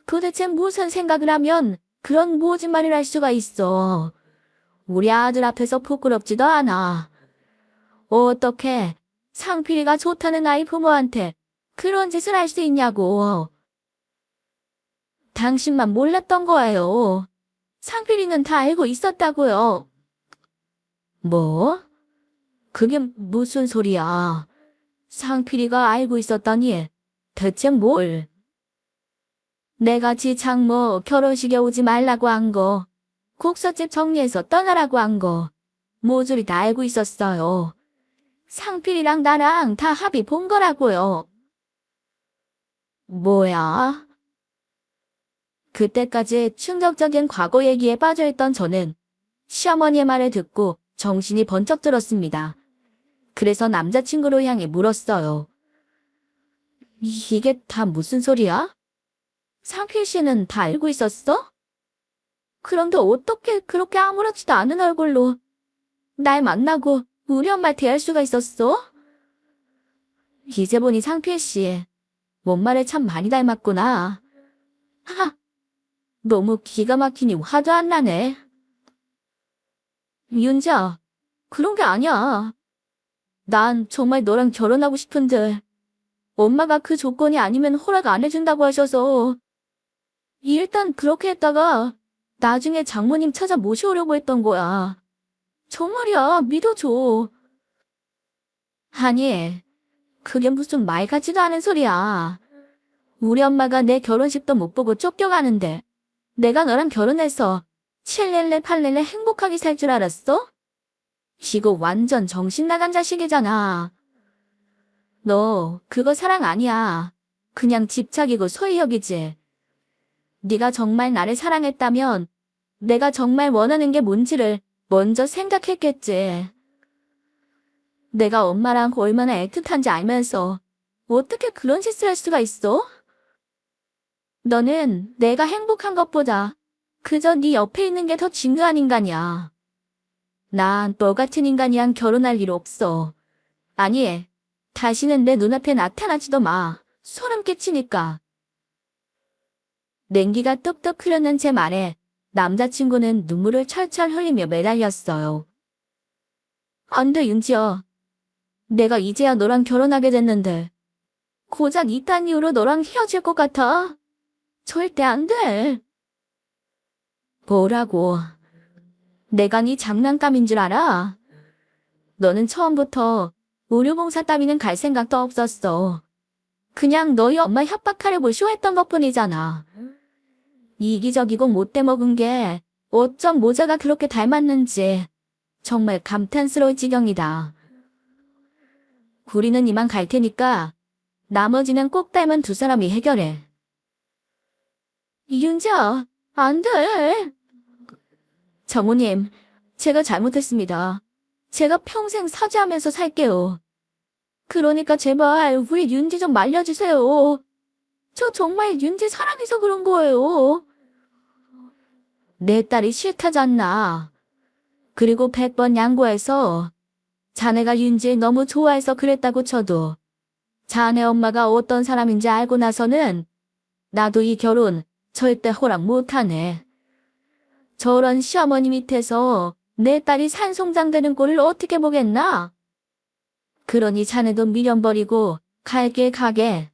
도대체 무슨 생각을 하면 그런 모진 말을 할 수가 있어. 우리 아들 앞에서 부끄럽지도 않아. 어떻게 상필이가 좋다는 아이 부모한테 그런 짓을 할 수 있냐고. 당신만 몰랐던 거예요. 상필이는 다 알고 있었다고요. 뭐? 그게 무슨 소리야? 상필이가 알고 있었다니. 대체 뭘? 내가 지 장모 결혼식에 오지 말라고 한 거, 국서집 정리해서 떠나라고 한 거, 모조리 다 알고 있었어요. 상필이랑 나랑 다 합의 본 거라고요. 뭐야? 그때까지 충격적인 과거 얘기에 빠져있던 저는 시어머니의 말을 듣고 정신이 번쩍 들었습니다. 그래서 남자친구를 향해 물었어요. 이게 다 무슨 소리야? 상필 씨는 다 알고 있었어? 그런데 어떻게 그렇게 아무렇지도 않은 얼굴로 날 만나고 우리 엄마를 대할 수가 있었어? 이제 보니 상필 씨, 몸말을 참 많이 닮았구나. 하, 너무 기가 막히니 화도 안 나네. 윤자, 그런 게 아니야. 난 정말 너랑 결혼하고 싶은데 엄마가 그 조건이 아니면 허락 안 해준다고 하셔서 일단 그렇게 했다가 나중에 장모님 찾아 모셔오려고 했던 거야. 정말이야, 믿어줘. 아니, 그게 무슨 말 같지도 않은 소리야. 우리 엄마가 내 결혼식도 못 보고 쫓겨가는데 내가 너랑 결혼해서 7렐레 8렐레 행복하게 살 줄 알았어? 이거 완전 정신 나간 자식이잖아. 너 그거 사랑 아니야. 그냥 집착이고 소유욕이지. 네가 정말 나를 사랑했다면 내가 정말 원하는 게 뭔지를 먼저 생각했겠지. 내가 엄마랑 얼마나 애틋한지 알면서 어떻게 그런 짓을 할 수가 있어? 너는 내가 행복한 것보다 그저 네 옆에 있는 게 더 중요한 인간이야. 난 너 같은 인간이랑 결혼할 일 없어. 아니, 다시는 내 눈앞에 나타나지도 마. 소름 끼치니까. 냉기가 뚝뚝 흐르는 제 말에 남자친구는 눈물을 철철 흘리며 매달렸어요. 안 돼, 윤지야. 내가 이제야 너랑 결혼하게 됐는데 고작 이딴 이유로 너랑 헤어질 것 같아? 절대 안 돼. 뭐라고? 내가 네 장난감인 줄 알아? 너는 처음부터 의료봉사 따위는 갈 생각도 없었어. 그냥 너희 엄마 협박하려고 쇼했던 것뿐이잖아. 이기적이고 못돼 먹은 게 어쩜 모자가 그렇게 닮았는지 정말 감탄스러울 지경이다. 우리는 이만 갈 테니까 나머지는 꼭 닮은 두 사람이 해결해. 이윤자, 안 돼. 장모님, 제가 잘못했습니다. 제가 평생 사죄하면서 살게요. 그러니까 제발 우리 윤지 좀 말려주세요. 저 정말 윤지 사랑해서 그런 거예요. 내 딸이 싫다잖아. 그리고 100번 양보해서 자네가 윤지를 너무 좋아해서 그랬다고 쳐도 자네 엄마가 어떤 사람인지 알고 나서는 나도 이 결혼 절대 허락 못하네. 저런 시어머니 밑에서 내 딸이 산송장되는 꼴을 어떻게 보겠나? 그러니 자네도 미련 버리고 갈 길 가게.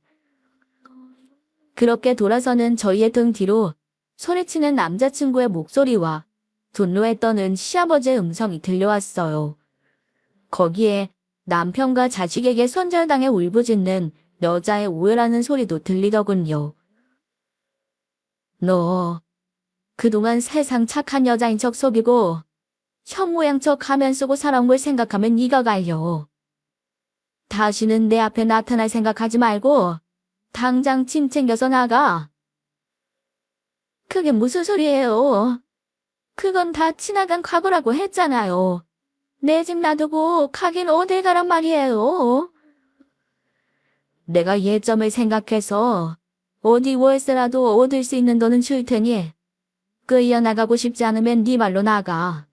그렇게 돌아서는 저희의 등 뒤로 소리치는 남자친구의 목소리와 분노에 떠는 시아버지의 음성이 들려왔어요. 거기에 남편과 자식에게 손절당해 울부짖는 여자의 오해라는 소리도 들리더군요. 너 그동안 세상 착한 여자인 척 속이고 형 모양 척 가면 쓰고 살아온 걸 생각하면 이가 갈려. 다시는 내 앞에 나타날 생각하지 말고 당장 짐 챙겨서 나가. 그게 무슨 소리예요? 그건 다 지나간 과거라고 했잖아요. 내 집 놔두고 가긴 어딜 가란 말이에요. 내가 예점을 생각해서 어디 월세라도 얻을 수 있는 돈은 줄 테니 끌려 나가고 싶지 않으면 네 말로 나가.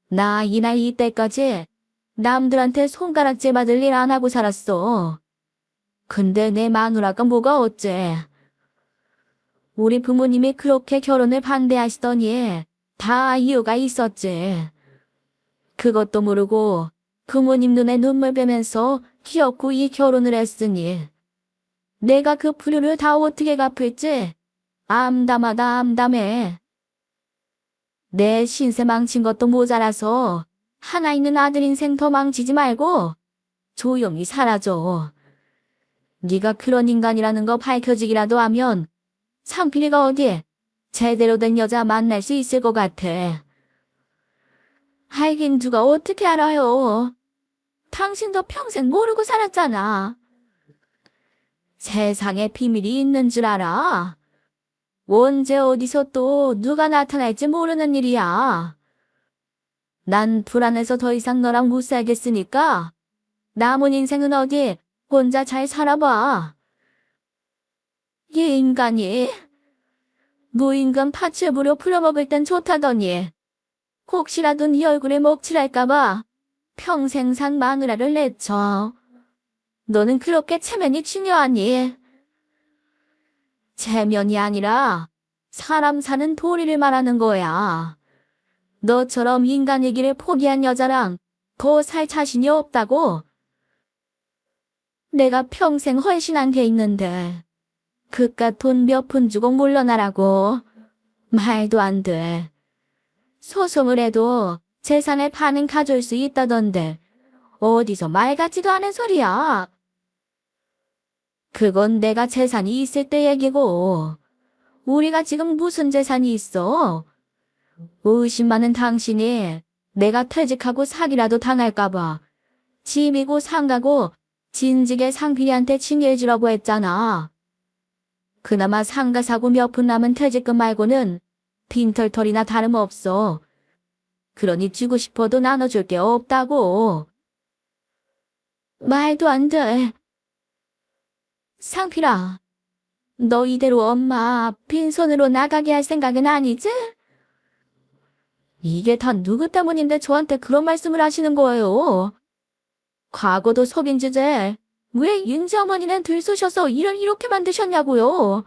나 이 나이 이때까지 남들한테 손가락질 받을 일 안 하고 살았어. 근데 내 마누라가 뭐가 어째. 우리 부모님이 그렇게 결혼을 반대하시더니 다 이유가 있었지. 그것도 모르고 부모님 눈에 눈물 빼면서 기어코 이 결혼을 했으니 내가 그 불효를 다 어떻게 갚을지 암담하다 암담해. 내 신세 망친 것도 모자라서 하나 있는 아들 인생 더 망치지 말고 조용히 사라져. 네가 그런 인간이라는 거 밝혀지기라도 하면 상필이가 어디에 제대로 된 여자 만날 수 있을 것 같아. 알긴 누가 어떻게 알아요. 당신도 평생 모르고 살았잖아. 세상에 비밀이 있는 줄 알아. 언제 어디서 또 누가 나타날지 모르는 일이야. 난 불안해서 더 이상 너랑 못 살겠으니까 남은 인생은 어디 혼자 잘 살아봐. 이 인간이 무인간 파츠부로 풀어먹을 땐 좋다더니 혹시라도 네 얼굴에 먹칠할까봐 평생 산 마누라를 내쳐. 너는 그렇게 체면이 중요하니? 체면이 아니라 사람 사는 도리를 말하는 거야. 너처럼 인간이기를 포기한 여자랑 더 살 자신이 없다고? 내가 평생 헌신한 게 있는데 그깟 돈 몇 푼 주고 물러나라고. 말도 안 돼. 소송을 해도 재산을 반은 가져올 수 있다던데 어디서 말 같지도 않은 소리야. 그건 내가 재산이 있을 때 얘기고 우리가 지금 무슨 재산이 있어? 의심 많은 당신이 내가 퇴직하고 사기라도 당할까봐 집이고 상가고 진즉에 상필이한테 칭해주라고 했잖아. 그나마 상가 사고 몇 푼 남은 퇴직금 말고는 빈털털이나 다름없어. 그러니 주고 싶어도 나눠줄 게 없다고. 말도 안 돼. 상필아, 너 이대로 엄마 빈손으로 나가게 할 생각은 아니지? 이게 다 누구 때문인데 저한테 그런 말씀을 하시는 거예요? 과거도 속인 주제 왜 윤지 어머니는 들쑤셔서 일을 이렇게 만드셨냐고요?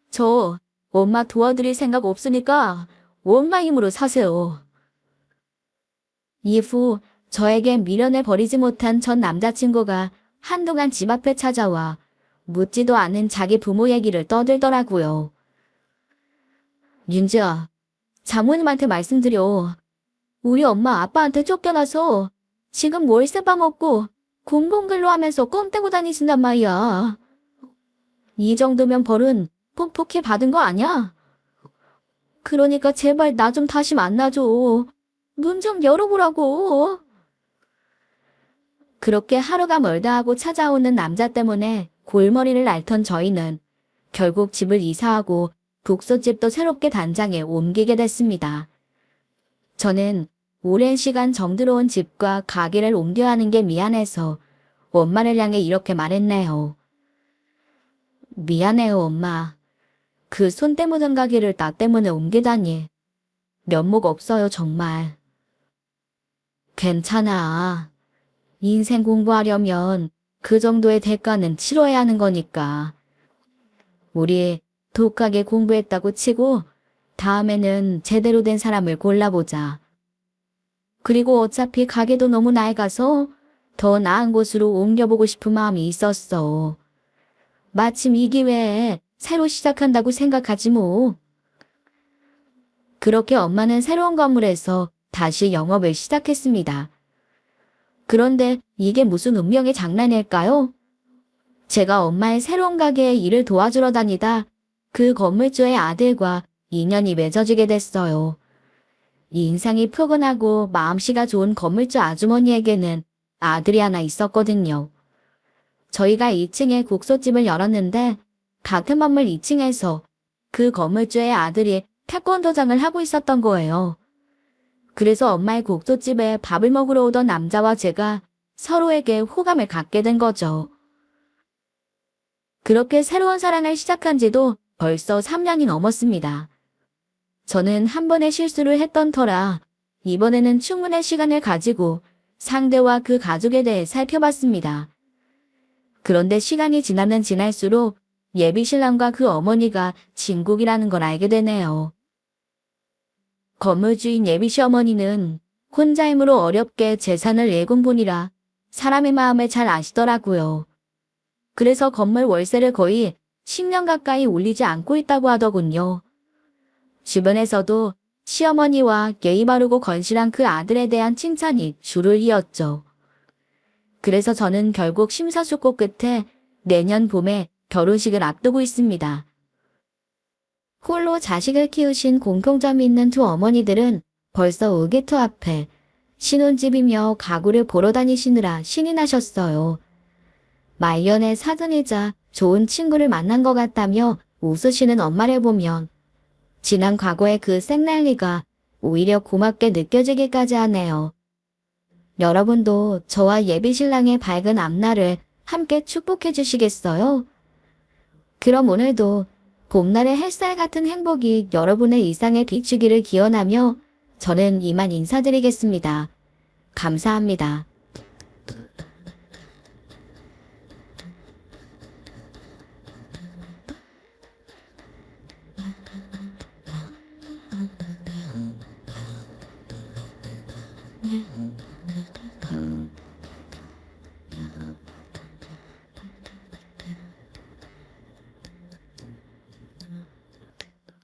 저 엄마 도와드릴 생각 없으니까 엄마 힘으로 사세요. 이후 저에게 미련을 버리지 못한 전 남자친구가 한동안 집 앞에 찾아와 묻지도 않은 자기 부모 얘기를 떠들더라고요. 윤지야, 장모님한테 말씀드려. 우리 엄마 아빠한테 쫓겨나서 지금 월세 봐먹고 공공근로 하면서 껌 떼고 다니신단 말이야. 이 정도면 벌은 퍽퍽히 받은 거 아니야? 그러니까 제발 나 좀 다시 만나줘. 문 좀 열어보라고. 그렇게 하루가 멀다 하고 찾아오는 남자 때문에 골머리를 앓던 저희는 결국 집을 이사하고 독서집도 새롭게 단장에 옮기게 됐습니다. 저는 오랜 시간 정들어온 집과 가게를 옮겨야 하는 게 미안해서 엄마를 향해 이렇게 말했네요. 미안해요, 엄마. 그 손때 묻은 가게를 나 때문에 옮기다니. 면목 없어요, 정말. 괜찮아. 인생 공부하려면 그 정도의 대가는 치러야 하는 거니까. 우리 독하게 공부했다고 치고 다음에는 제대로 된 사람을 골라보자. 그리고 어차피 가게도 너무 낡아서 더 나은 곳으로 옮겨보고 싶은 마음이 있었어. 마침 이 기회에 새로 시작한다고 생각하지 뭐. 그렇게 엄마는 새로운 건물에서 다시 영업을 시작했습니다. 그런데 이게 무슨 운명의 장난일까요? 제가 엄마의 새로운 가게에 일을 도와주러 다니다 그 건물주의 아들과 인연이 맺어지게 됐어요. 인상이 푸근하고 마음씨가 좋은 건물주 아주머니에게는 아들이 하나 있었거든요. 저희가 2층에 국소집을 열었는데 같은 건물 2층에서 그 건물주의 아들이 태권도장을 하고 있었던 거예요. 그래서 엄마의 국소집에 밥을 먹으러 오던 남자와 제가 서로에게 호감을 갖게 된 거죠. 그렇게 새로운 사랑을 시작한 지도 벌써 3년이 넘었습니다. 저는 한 번의 실수를 했던 터라 이번에는 충분한 시간을 가지고 상대와 그 가족에 대해 살펴봤습니다. 그런데 시간이 지나면 지날수록 예비신랑과 그 어머니가 진국이라는 걸 알게 되네요. 건물주인 예비시어머니는 혼자 힘으로 어렵게 재산을 내군 분이라 사람의 마음을 잘 아시더라고요. 그래서 건물 월세를 거의 10년 가까이 올리지 않고 있다고 하더군요. 주변에서도 시어머니와 예의 바르고 건실한 그 아들에 대한 칭찬이 줄을 이었죠. 그래서 저는 결국 심사숙고 끝에 내년 봄에 결혼식을 앞두고 있습니다. 홀로 자식을 키우신 공통점이 있는 두 어머니들은 벌써 의기투 앞에 신혼집이며 가구를 보러 다니시느라 신이 나셨어요. 말년에 사돈이자 좋은 친구를 만난 것 같다며 웃으시는 엄마를 보면 지난 과거의 그 생날리가 오히려 고맙게 느껴지기까지 하네요. 여러분도 저와 예비신랑의 밝은 앞날을 함께 축복해 주시겠어요? 그럼 오늘도 봄날의 햇살 같은 행복이 여러분의 일상에 비추기를 기원하며 저는 이만 인사드리겠습니다. 감사합니다.